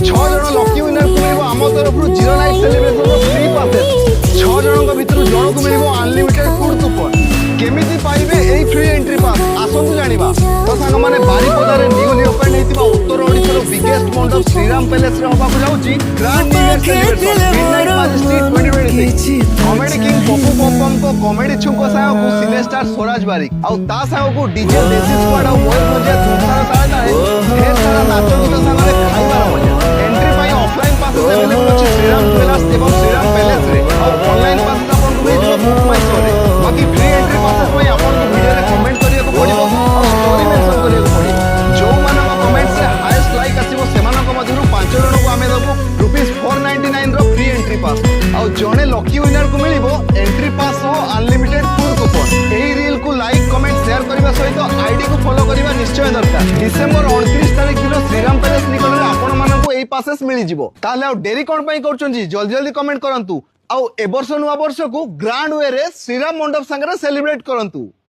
6 जण lucky winner को मिलिबो आम तरफ 0 नाइट सेलिब्रेशन फ्री पासेस 6 जण भितर जण को मिलिबो अनलिमिटेड फूड कूपन केमिति पाइबे एई फ्री एंट्री पास आसंतु जानिबा तो सांग माने बारिपदा रे न्यूली ओपन हेतिबा उत्तर ओडिसा रो बिगेस्ट मंडप श्रीराम पैलेस रे होबा को जाउची grand new year celebration midnight majesty 2026 comedy king Pappu Pampam को कॉमेडी छुंको सायो को सिने स्टार स्वराज बारिक आ ता सायो को डीजे देसी स्क्वाड आ मोर मजे तुसार ताळे ताळे ढेर सारा नाच गीत सामने खाइबार मजा एंट्री पाई ऑफलाइन पास अवेलेबल अछि श्रीराम पैलेस एवं श्रीराम पैलेस रे और ऑनलाइन पास आपन को मिलिबो बुकमाईशो रे बाकी फ्री एंट्री पासेस पई आपन को वीडियो रे कमेंट करिया को पड़िबो और स्टोरी मेंशन करिया को पड़िबो जो मानक कमेंट से हाईएस्ट लाइक आसीबो सेमानक मध्यरु 5 जण को आमे दबो ₹499 रो फ्री एंट्री पास और जणे लकी विनर को मिलिबो एंट्री पास हो अनलिमिटेड फूड कूपन एही रील को लाइक कमेंट शेयर करबा सहित आईडी को फॉलो करबा निश्चय दरकार डिसेंबर 29 तारिख दिन श्रीराम पैलेस निकट रे आपन मानन को एही पासेस मिलि जिवो ताले आ डेरी कोन पई करचों जी जल्दी जल्दी कमेंट करंतु आउ ए वर्ष नुआ वर्ष को ग्रांड वे रे श्रीराम मंडप संगे सेलिब्रेट करंतु।